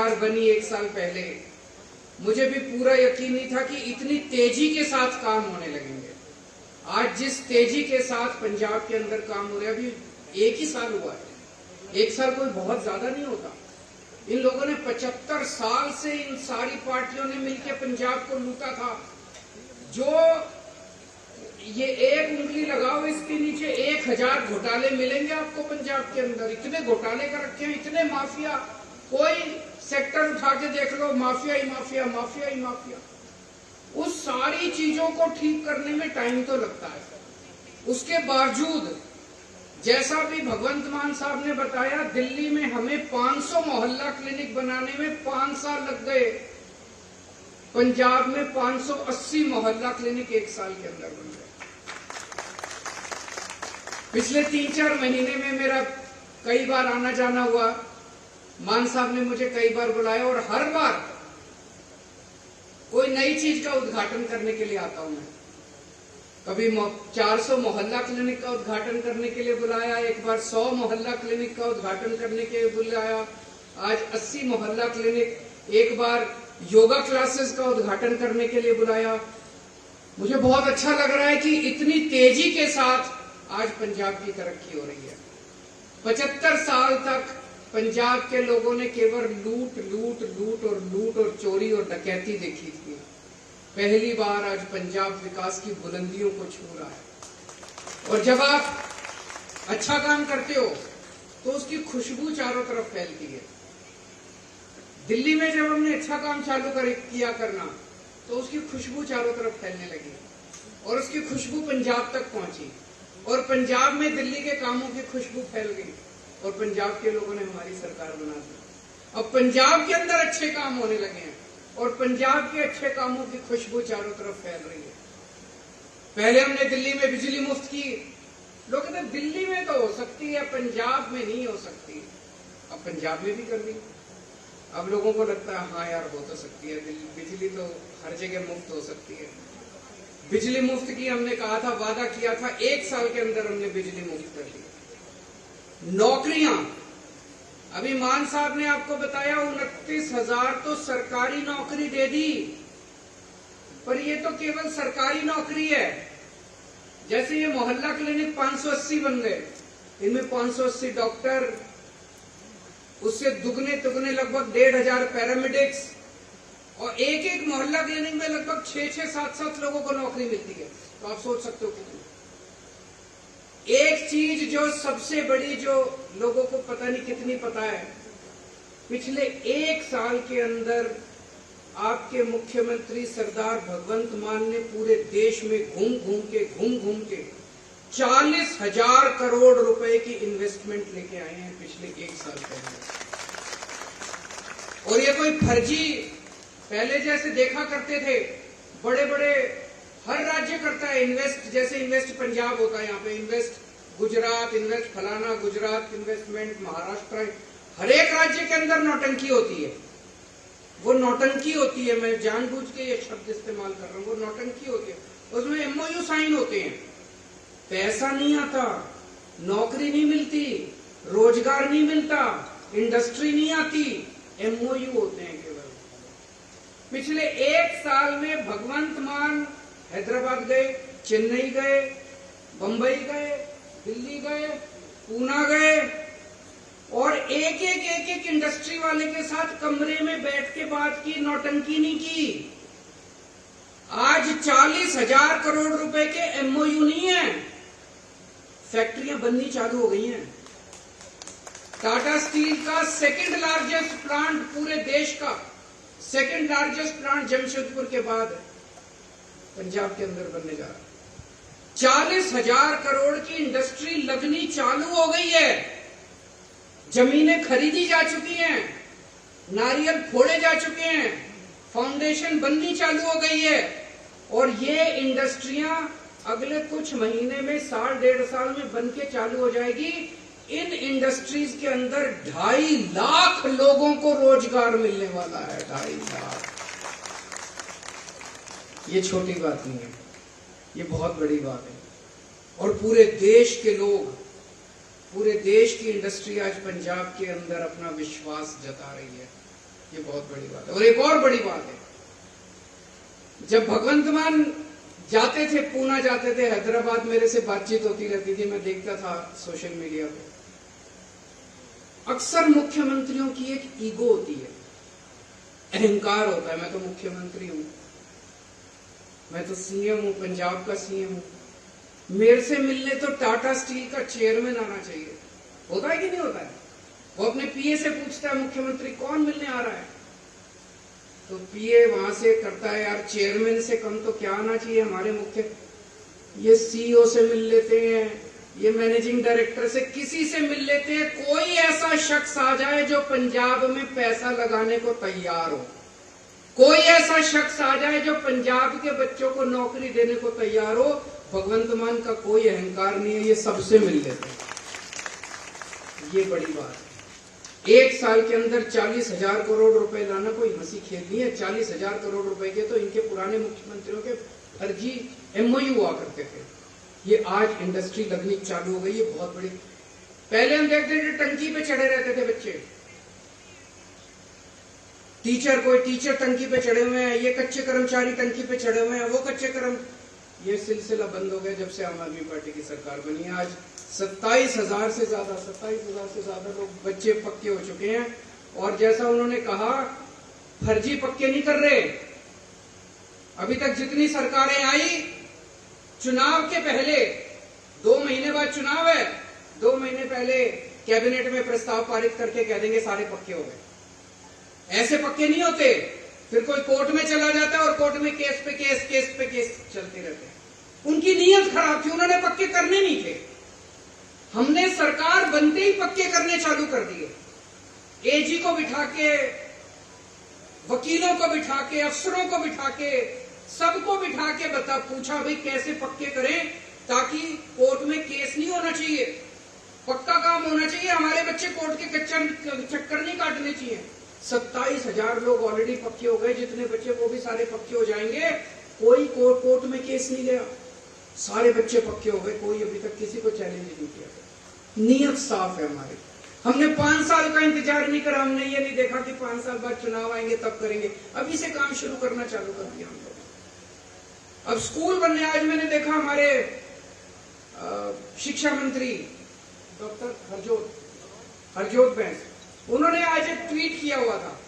सरकार बनी 1 साल पहले, मुझे भी पूरा यकीन नहीं था कि इतनी तेजी के साथ काम होने लगेंगे। आज जिस तेजी के साथ पंजाब के अंदर काम हो रहा है, अभी 1 ही साल हुआ है। 1 साल कोई बहुत ज्यादा नहीं होता। इन लोगों ने 75 साल से इन सारी पार्टियों ने मिलकर पंजाब को लूटा था। जो ये एक उंगली लगाओ इसके नीचे 1000 घोटाले मिलेंगे आपको पंजाब के अंदर। इतने घोटाले कर रखे हैं, इतने माफिया, कोई सेक्टर उठा के देख लो, माफिया ही माफिया, माफिया ही माफिया। उस सारी चीजों को ठीक करने में टाइम तो लगता है। उसके बावजूद जैसा भी भगवंत मान साहब ने बताया, दिल्ली में हमें 500 मोहल्ला क्लिनिक बनाने में 5 साल लग गए। पंजाब में 580 मोहल्ला क्लिनिक 1 साल के अंदर बन गए। पिछले 3-4 महीने में मेरा कई बार आना जाना हुआ। मान साहब ने मुझे कई बार बुलाया और हर बार कोई नई चीज का उद्घाटन करने के लिए आता हूं मैं। कभी 400 मोहल्ला क्लिनिक का उद्घाटन करने के लिए बुलाया, एक बार 100 मोहल्ला क्लिनिक का उद्घाटन करने के लिए बुलाया, आज 80 मोहल्ला क्लिनिक, एक बार योगा क्लासेस का उद्घाटन करने के लिए बुलाया। मुझे बहुत अच्छा लग रहा है कि इतनी तेजी के साथ आज पंजाब की तरक्की हो रही है। 75 साल तक पंजाब के लोगों ने केवल लूट लूट लूट और लूट और चोरी और डकैती देखी थी। पहली बार आज पंजाब विकास की बुलंदियों को छू रहा है। और जब आप अच्छा काम करते हो तो उसकी खुशबू चारों तरफ फैलती है। दिल्ली में जब हमने अच्छा काम चालू किया करना, तो उसकी खुशबू चारों तरफ फैलने लगी और उसकी खुशबू पंजाब तक पहुंची और पंजाब में दिल्ली के कामों की खुशबू फैल गई और पंजाब के लोगों ने हमारी सरकार बना दी। अब पंजाब के अंदर अच्छे काम होने लगे हैं और पंजाब के अच्छे कामों की खुशबू चारों तरफ फैल रही है। पहले हमने दिल्ली में बिजली मुफ्त की। लोग कहते हैं दिल्ली में तो हो सकती है, पंजाब में नहीं हो सकती। अब पंजाब में भी कर दी। अब लोगों को लगता है हाँ यार हो तो सकती है, बिजली तो हर जगह मुफ्त हो सकती है। बिजली मुफ्त की हमने कहा था, वादा किया था, 1 साल के अंदर हमने बिजली मुफ्त कर दी। नौकरियां, अभी मान साहब ने आपको बताया 29,000 तो सरकारी नौकरी दे दी, पर ये तो केवल सरकारी नौकरी है। जैसे ये मोहल्ला क्लिनिक 580 बन गए, इनमें 580 डॉक्टर, उससे दुगने तुगने लगभग 1,500 पैरामेडिक्स और एक मोहल्ला क्लिनिक में लगभग 6-6, 7-7 लोगों को नौकरी मिलती है। तो आप सोच सकते हो कितनी। एक चीज जो सबसे बड़ी, जो लोगों को पता नहीं कितनी पता है, पिछले 1 साल के अंदर आपके मुख्यमंत्री सरदार भगवंत मान ने पूरे देश में घूम घूम के 40,000 करोड़ रुपए की इन्वेस्टमेंट लेके आए हैं पिछले 1 साल के अंदर। और ये कोई फर्जी पहले जैसे देखा करते थे, बड़े बड़े हर राज्य करता है इन्वेस्ट, जैसे इन्वेस्ट पंजाब होता है, यहाँ पे इन्वेस्ट गुजरात, इन्वेस्ट फलाना, गुजरात इन्वेस्टमेंट, महाराष्ट्र, हर एक राज्य के अंदर नौटंकी होती है। वो नौटंकी होती है, मैं जानबूझ के ये शब्द इस्तेमाल कर रहा हूँ, वो नौटंकी होती है। उसमें MOU साइन होते हैं, पैसा नहीं आता, नौकरी नहीं मिलती, रोजगार नहीं मिलता, इंडस्ट्री नहीं आती, MOU होते हैं केवल। पिछले 1 साल में भगवंत मान हैदराबाद गए, चेन्नई गए, बंबई गए, दिल्ली गए, पूना गए और एक इंडस्ट्री वाले के साथ कमरे में बैठ के बात की, नौटंकी नहीं की। आज 40,000 करोड़ रुपए के MOU नहीं है, फैक्ट्रियां बननी चालू हो गई हैं। टाटा स्टील का 2nd लार्जेस्ट प्लांट पूरे देश का, 2nd लार्जेस्ट प्लांट जमशेदपुर के बाद पंजाब के अंदर बनने जा रहा है। 40,000 करोड़ की इंडस्ट्री लगनी चालू हो गई है। जमीनें खरीदी जा चुकी हैं, नारियल फोड़े जा चुके हैं, फाउंडेशन बननी चालू हो गई है और ये इंडस्ट्रियां अगले कुछ महीने में, 1.5 साल में बन के चालू हो जाएगी। इन इंडस्ट्रीज के अंदर 2.5 लाख लोगों को रोजगार मिलने वाला है। 2.5 लाख, ये छोटी बात नहीं है, ये बहुत बड़ी बात है। और पूरे देश के लोग, पूरे देश की इंडस्ट्री आज पंजाब के अंदर अपना विश्वास जता रही है। ये बहुत बड़ी बात है। और एक और बड़ी बात है, जब भगवंत मान जाते थे, पूना जाते थे, हैदराबाद, मेरे से बातचीत होती रहती थी, मैं देखता था सोशल मीडिया पे, अक्सर मुख्यमंत्रियों की एक ईगो होती है, अहंकार होता है, मैं तो मुख्यमंत्री हूं, मैं तो सीएम हूं, पंजाब का सीएम हूं, मेरे से मिलने तो टाटा स्टील का चेयरमैन आना चाहिए। होता है कि नहीं होता है? वो अपने पीए से पूछता है, मुख्यमंत्री कौन मिलने आ रहा है, तो पीए वहां से करता है, यार चेयरमैन से कम तो क्या आना चाहिए हमारे मुख्य, ये सीईओ से मिल लेते हैं, ये मैनेजिंग डायरेक्टर से, किसी से मिल लेते हैं, कोई ऐसा शख्स आ जाए जो पंजाब में पैसा लगाने को तैयार हो, कोई ऐसा शख्स आ जाए जो पंजाब के बच्चों को नौकरी देने को तैयार हो। भगवंत मान का कोई अहंकार नहीं है, ये सबसे मिल लेते हैं। ये बड़ी बात है। एक साल के अंदर 40,000 करोड़ रुपए लाना कोई हंसी खेल नहीं है। 40,000 करोड़ रुपए के तो इनके पुराने मुख्यमंत्रियों के फर्जी एमओयू हुआ करते थे। ये आज इंडस्ट्री लगनी चालू हो गई है, बहुत बड़ी। पहले हम देखते थे टंकी पे चढ़े रहते थे बच्चे, टीचर, कोई टीचर टंकी पे चढ़े हुए हैं, ये कच्चे कर्मचारी टंकी पे चढ़े हुए हैं, वो कच्चे कर्म, ये सिलसिला बंद हो गया जब से आम आदमी पार्टी की सरकार बनी है। आज 27,000 से ज्यादा लोग बच्चे पक्के हो चुके हैं। और जैसा उन्होंने कहा, फर्जी पक्के नहीं कर रहे। अभी तक जितनी सरकारें आई, चुनाव के पहले 2 महीने बाद चुनाव है, 2 महीने पहले कैबिनेट में प्रस्ताव पारित करके कह देंगे सारे पक्के हो गए। ऐसे पक्के नहीं होते। फिर कोई कोर्ट में चला जाता है और कोर्ट में केस पे केस चलते रहते हैं। उनकी नीयत खराब थी, उन्होंने पक्के करने नहीं थे। हमने सरकार बनते ही पक्के करने चालू कर दिए। एजी को बिठा के, वकीलों को बिठा के, अफसरों को बिठा के, सबको बिठा के पूछा भाई कैसे पक्के करें ताकि कोर्ट में केस नहीं होना चाहिए, पक्का काम होना चाहिए, हमारे बच्चे कोर्ट के चक्कर नहीं काटने चाहिए। 27,000 लोग ऑलरेडी पक्के हो गए, जितने बच्चे वो भी सारे पक्के हो जाएंगे। कोई कोर्ट में केस नहीं गया, सारे बच्चे पक्के हो गए, कोई अभी तक किसी को चैलेंज नहीं किया। नीयत साफ है हमारी। हमने 5 साल का इंतजार नहीं करा, हमने ये नहीं देखा कि 5 साल बाद चुनाव आएंगे तब करेंगे, अभी से काम शुरू करना चालू कर दिया हम लोग। अब स्कूल बनने, आज मैंने देखा हमारे शिक्षा मंत्री डॉक्टर हरजोत बैंस, उन्होंने आज एक ट्वीट किया हुआ था,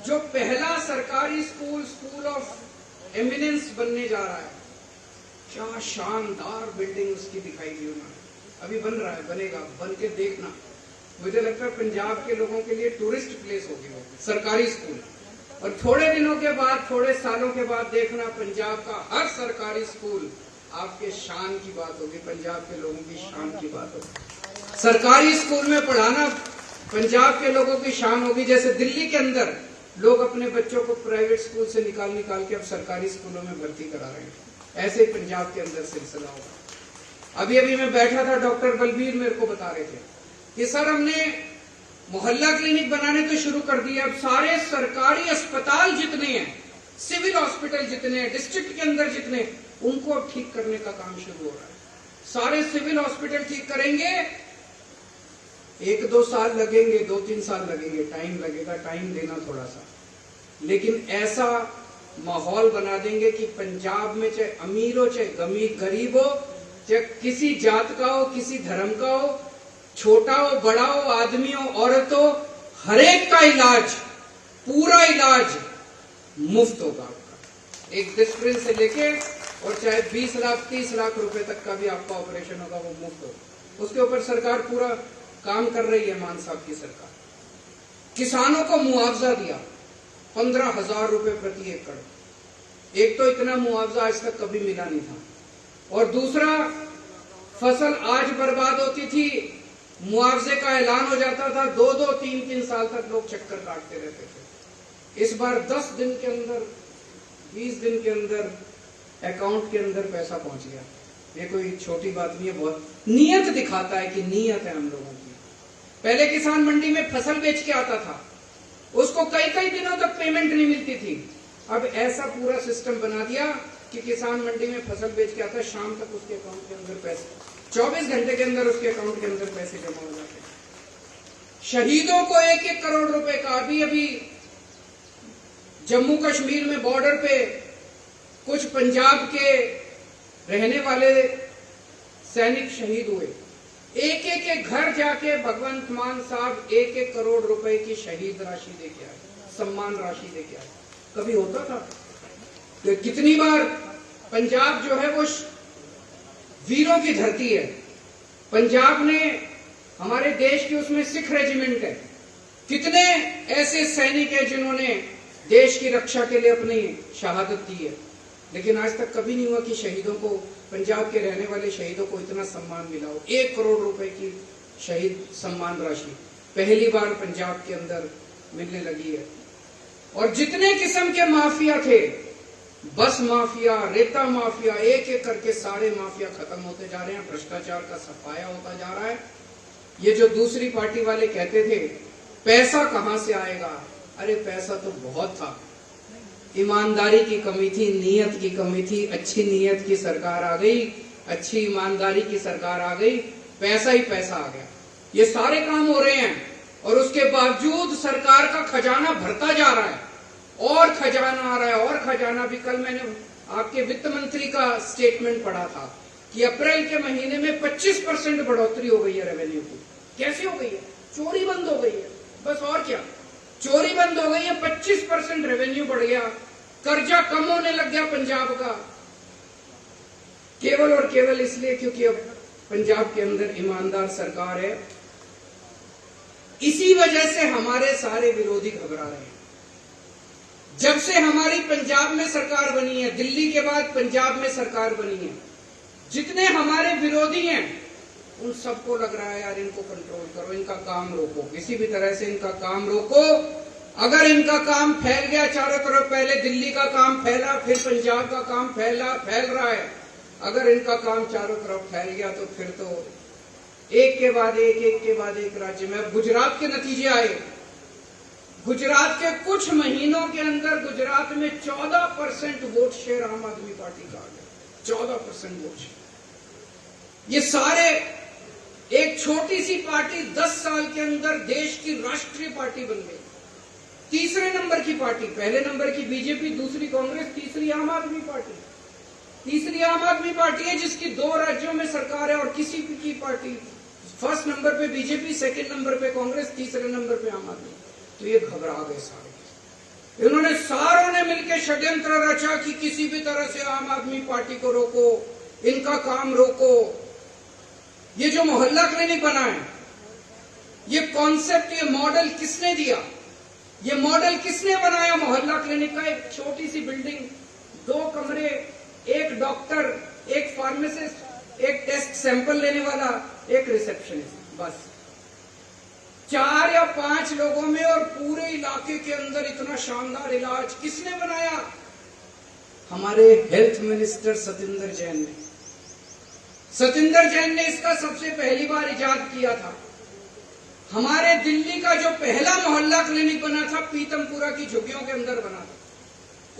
जो पहला सरकारी स्कूल ऑफ एमिनेंस बनने जा रहा है, क्या शानदार बिल्डिंग उसकी दिखाई दी उन्होंने। अभी बन रहा है, बनेगा, बन के देखना। मुझे लगता है पंजाब के लोगों के लिए टूरिस्ट प्लेस होगी वो सरकारी स्कूल। और थोड़े दिनों के बाद, थोड़े सालों के बाद देखना, पंजाब का हर सरकारी स्कूल आपके शान की बात होगी, पंजाब के लोगों की शान की बात होगी। सरकारी स्कूल में पढ़ाना पंजाब के लोगों की शान होगी। जैसे दिल्ली के अंदर लोग अपने बच्चों को प्राइवेट स्कूल से निकाल के अब सरकारी स्कूलों में भर्ती करा रहे हैं, ऐसे ही पंजाब के अंदर सिलसिला होगा। अभी मैं बैठा था, डॉक्टर बलबीर मेरे को बता रहे थे कि सर हमने मोहल्ला क्लिनिक बनाने तो शुरू कर दिए, अब सारे सरकारी अस्पताल जितने हैं, सिविल हॉस्पिटल जितने हैं, डिस्ट्रिक्ट के अंदर जितने, उनको अब ठीक करने का काम शुरू हो रहा है। सारे सिविल हॉस्पिटल ठीक करेंगे, 1-2 साल लगेंगे, 2-3 साल लगेंगे, टाइम लगेगा, टाइम देना थोड़ा सा, लेकिन ऐसा माहौल बना देंगे कि पंजाब में चाहे अमीर हो चाहे गरीब हो, चाहे किसी जात का हो, किसी धर्म का हो, छोटा हो बड़ा हो, आदमी हो औरत हो, हरेक का इलाज, पूरा इलाज मुफ्त होगा आपका। एक डिस्प्रिन से लेके और चाहे 20 लाख 30 लाख रुपए तक का भी आपका ऑपरेशन होगा, वो मुफ्त होगा। उसके ऊपर सरकार पूरा काम कर रही है, मान साहब की सरकार। किसानों को मुआवजा दिया 15,000 रुपए प्रति एकड़। एक तो इतना मुआवजा आज तक कभी मिला नहीं था, और दूसरा, फसल आज बर्बाद होती थी, मुआवजे का ऐलान हो जाता था, 2-2 3-3 साल तक लोग चक्कर काटते रहते थे। इस बार 10 दिन के अंदर, 20 दिन के अंदर अकाउंट के अंदर पैसा पहुंच गया। ये कोई छोटी बात नहीं है, बहुत नीयत दिखाता है कि नीयत है हम लोगों की। पहले किसान मंडी में फसल बेच के आता था, उसको कई दिनों तक पेमेंट नहीं मिलती थी। अब ऐसा पूरा सिस्टम बना दिया कि किसान मंडी में फसल बेच के आता, शाम तक उसके अकाउंट के अंदर पैसे, 24 घंटे के अंदर उसके अकाउंट के अंदर पैसे जमा हो जाते हैं। शहीदों को 1-1 करोड़ रुपए का। अभी जम्मू कश्मीर में बॉर्डर पे कुछ पंजाब के रहने वाले सैनिक शहीद हुए। एक एक घर जाके भगवंत मान साहब 1-1 करोड़ रुपए की शहीद राशि देके आए, सम्मान राशि देके आए। कभी होता था? तो कितनी बार पंजाब जो है वो वीरों की धरती है। पंजाब ने हमारे देश की उसमें सिख रेजिमेंट है। कितने ऐसे सैनिक हैं जिन्होंने देश की रक्षा के लिए अपनी शहादत दी है, लेकिन आज तक कभी नहीं हुआ कि शहीदों को, पंजाब के रहने वाले शहीदों को इतना सम्मान मिला हो। 1 करोड़ रुपए की शहीद सम्मान राशि पहली बार पंजाब के अंदर मिलने लगी है। और जितने किस्म के माफिया थे, बस माफिया, रेता माफिया, एक एक करके सारे माफिया खत्म होते जा रहे हैं। भ्रष्टाचार का सफाया होता जा रहा है। ये जो दूसरी पार्टी वाले कहते थे पैसा कहां से आएगा, अरे पैसा तो बहुत था। ईमानदारी की कमी थी, नीयत की कमी थी। अच्छी नीयत की सरकार आ गई, अच्छी ईमानदारी की सरकार आ गई, पैसा ही पैसा आ गया। ये सारे काम हो रहे हैं और उसके बावजूद सरकार का खजाना भरता जा रहा है और खजाना आ रहा है और खजाना भी। कल मैंने आपके वित्त मंत्री का स्टेटमेंट पढ़ा था कि अप्रैल के महीने में 25% बढ़ोतरी हो गई है रेवेन्यू की। कैसे हो गई है? चोरी बंद हो गई है, बस और क्या। चोरी बंद हो गई है, 25% रेवेन्यू बढ़ गया, कर्जा कम होने लग गया पंजाब का, केवल और केवल इसलिए क्योंकि अब पंजाब के अंदर ईमानदार सरकार है। इसी वजह से हमारे सारे विरोधी घबरा रहे हैं। जब से हमारी पंजाब में सरकार बनी है, दिल्ली के बाद पंजाब में सरकार बनी है, जितने हमारे विरोधी हैं उन सबको लग रहा है यार इनको कंट्रोल करो, इनका काम रोको, किसी भी तरह से इनका काम रोको। अगर इनका काम फैल गया चारों तरफ, पहले दिल्ली का काम फैला, फिर पंजाब का काम फैल रहा है, अगर इनका काम चारों तरफ फैल गया तो फिर तो एक के बाद एक राज्य में। गुजरात के नतीजे आए। गुजरात के कुछ महीनों के अंदर गुजरात में 14% वोट शेयर आम आदमी पार्टी का आ गया। 14% वोट शेयर। ये सारे एक छोटी सी पार्टी 10 साल के अंदर देश की राष्ट्रीय पार्टी बन गई। तीसरे नंबर की पार्टी, पहले नंबर की बीजेपी, दूसरी कांग्रेस, तीसरी आम आदमी पार्टी। तीसरी आम आदमी पार्टी है जिसकी 2 राज्यों में सरकार है और किसी की पार्टी फर्स्ट नंबर पे बीजेपी, सेकंड नंबर पे कांग्रेस, तीसरे नंबर पे आम आदमी। तो ये घबरा गए सारे। इन्होंने सारों ने मिलकर षड्यंत्र रचा कि किसी भी तरह से आम आदमी पार्टी को रोको, इनका काम रोको। ये जो मोहल्ला क्लिनिक बना है, ये कॉन्सेप्ट, ये मॉडल किसने दिया? ये मॉडल किसने बनाया मोहल्ला क्लिनिक का? एक छोटी सी बिल्डिंग, 2 कमरे, एक डॉक्टर, एक फार्मासिस्ट, एक टेस्ट सैंपल लेने वाला, एक रिसेप्शनिस्ट, बस 4 या 5 लोगों में, और पूरे इलाके के अंदर इतना शानदार इलाज किसने बनाया? हमारे हेल्थ मिनिस्टर सतिंदर जैन ने। सतिंदर जैन ने इसका सबसे पहली बार इजाद किया था। हमारे दिल्ली का जो पहला मोहल्ला क्लिनिक बना था, पीतमपुरा की झुग्गियों के अंदर बना था।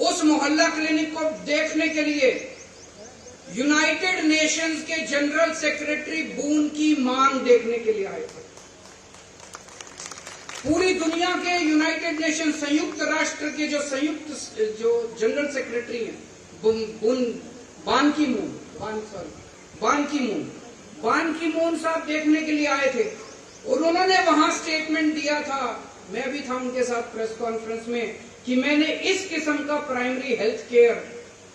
उस मोहल्ला क्लिनिक को देखने के लिए यूनाइटेड नेशंस के जनरल सेक्रेटरी बून की मांग देखने के लिए आए थे। पूरी दुनिया के यूनाइटेड नेशन, संयुक्त राष्ट्र के जो जनरल सेक्रेटरी हैं, बान की मून साहब देखने के लिए आए थे और उन्होंने वहां स्टेटमेंट दिया था, मैं भी था उनके साथ प्रेस कॉन्फ्रेंस में, कि मैंने इस किस्म का प्राइमरी हेल्थ केयर,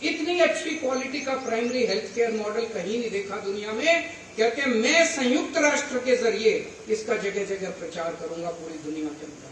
इतनी अच्छी क्वालिटी का प्राइमरी हेल्थ केयर मॉडल कहीं नहीं देखा दुनिया में। कहते मैं संयुक्त राष्ट्र के जरिए इसका जगह जगह प्रचार करूंगा पूरी दुनिया के अंदर।